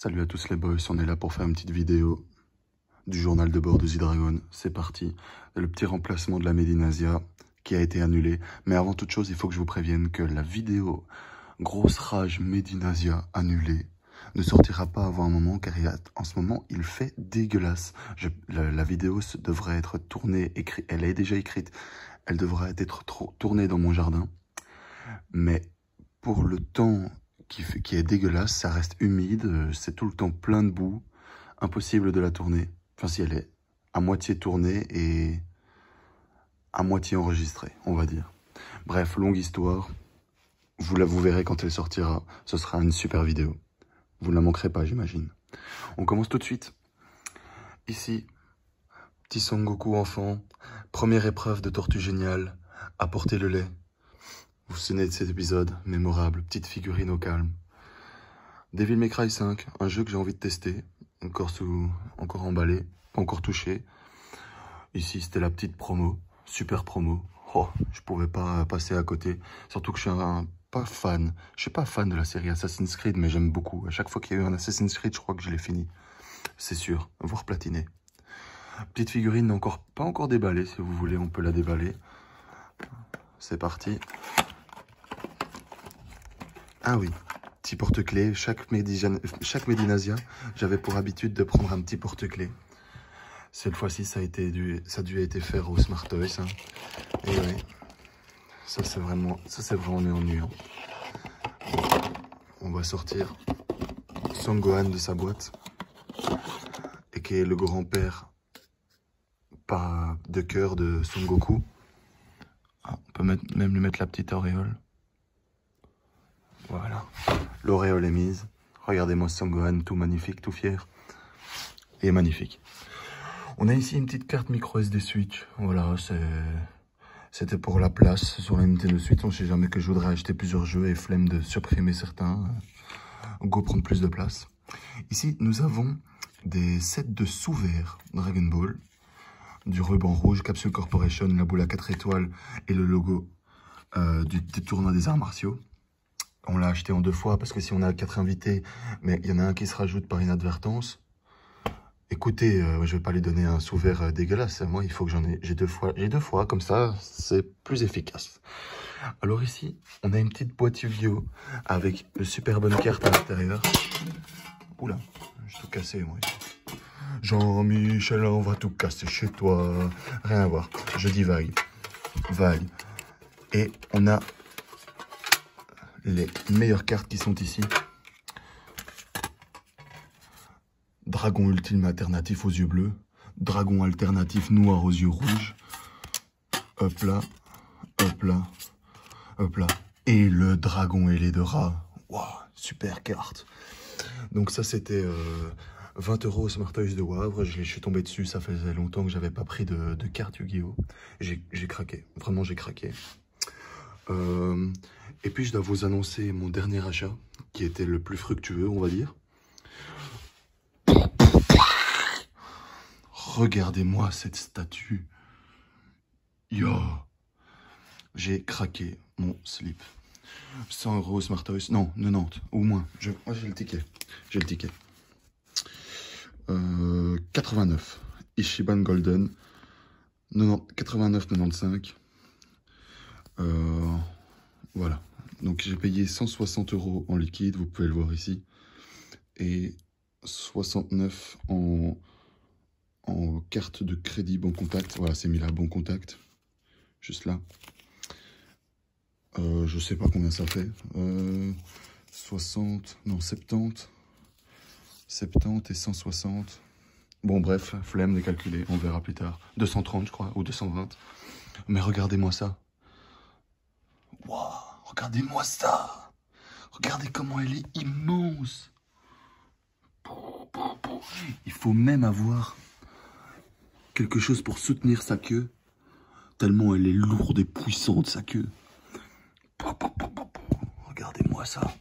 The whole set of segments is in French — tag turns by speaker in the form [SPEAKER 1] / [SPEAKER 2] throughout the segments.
[SPEAKER 1] Salut à tous les boys, on est là pour faire une petite vidéo du journal de bord de Z-Dragon. C'est parti, le petit remplacement de la Made in Asia qui a été annulé. Mais avant toute chose, il faut que je vous prévienne que la vidéo grosse rage Made in Asia annulée ne sortira pas avant un moment, car en ce moment il fait dégueulasse. La vidéo devrait être tournée, elle est déjà écrite, elle devrait être tournée dans mon jardin. Mais pour le temps qui est dégueulasse, ça reste humide, c'est tout le temps plein de boue, impossible de la tourner. Enfin, si elle est à moitié tournée et à moitié enregistrée, on va dire. Bref, longue histoire, vous verrez quand elle sortira, ce sera une super vidéo. Vous ne la manquerez pas, j'imagine. On commence tout de suite. Ici, petit Son Goku enfant, première épreuve de Tortue Géniale, apporter le lait. Vous vous souvenez de cet épisode mémorable, petite figurine au calme. Devil May Cry 5, un jeu que j'ai envie de tester, encore emballé, pas encore touché. Ici, c'était la petite promo, super promo. Oh, je pouvais pas passer à côté, surtout que je suis pas fan de la série Assassin's Creed, mais j'aime beaucoup. À chaque fois qu'il y a eu un Assassin's Creed, je crois que je l'ai fini. C'est sûr, voire platiné. Petite figurine pas encore déballée, si vous voulez, on peut la déballer. C'est parti. Ah oui, petit porte-clés. Chaque Made in Asia, j'avais pour habitude de prendre un petit porte-clés. Cette fois-ci, ça a dû être fait au Smart Toys. Hein. Et oui, ça c'est vraiment ennuyant. On va sortir Son Gohan de sa boîte, et qui est le grand-père de cœur de Son Goku. Ah, on peut même lui mettre la petite auréole. Voilà, l'auréole est mise. Regardez-moi Son Gohan, tout magnifique, tout fier. Et magnifique. On a ici une petite carte micro SD Switch. Voilà, c'était pour la place sur la Nintendo Switch. On sait jamais que je voudrais acheter plusieurs jeux et flemme de supprimer certains. Go prendre plus de place. Ici, nous avons des sets de sous-verts Dragon Ball. Du ruban rouge, Capsule Corporation, la boule à 4 étoiles et le logo du tournoi des arts martiaux. On l'a acheté en 2 fois parce que si on a 4 invités, mais il y en a un qui se rajoute par inadvertance. Écoutez, je vais pas lui donner un sous-vert dégueulasse. Moi, il faut que j'ai 2 fois, comme ça, c'est plus efficace. Alors ici, on a une petite boîte Yu-Gi-Oh! Avec de super bonnes cartes à l'intérieur. Oula, j'ai tout cassé, moi. Jean-Michel, on va tout casser chez toi. Rien à voir, je dis vague. Vague. Et on a les meilleures cartes qui sont ici. Dragon ultime alternatif aux yeux bleus. Dragon alternatif noir aux yeux rouges. Hop là. Hop là. Hop là. Et le dragon ailé de rat. Waouh, super carte. Donc ça, c'était 20 € au Smart Toys de Wavre. Je suis tombé dessus. Ça faisait longtemps que j'avais pas pris de carte Yu-Gi-Oh! J'ai craqué. Vraiment, j'ai craqué. Et puis, je dois vous annoncer mon dernier achat, qui était le plus fructueux, on va dire. Regardez-moi cette statue. Yo, j'ai craqué mon slip. 100 € Smart Toys. Non, 90 ou moins. Moi, j'ai le ticket. J'ai le ticket. 89. Ichiban Golden. 89,95. Voilà. Donc, j'ai payé 160 € en liquide. Vous pouvez le voir ici. Et 69 en carte de crédit bon contact. Voilà, c'est mis là, bon contact. Juste là. Je sais pas combien ça fait. 60, non 70. 70 et 160. Bon bref, flemme de calculer, on verra plus tard. 230 je crois, ou 220. Mais regardez-moi ça. Waouh, regardez-moi ça. Regardez comment elle est immense. Il faut même avoir quelque chose pour soutenir sa queue, tellement elle est lourde et puissante, sa queue. Regardez-moi ça.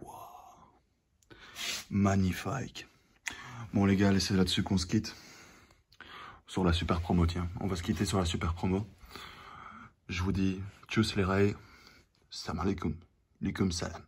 [SPEAKER 1] Wow. Magnifique. Bon les gars, c'est là-dessus qu'on se quitte. Sur la super promo, tiens. On va se quitter sur la super promo. Je vous dis, tchuss les rails. Salam alaikum. Likum salam.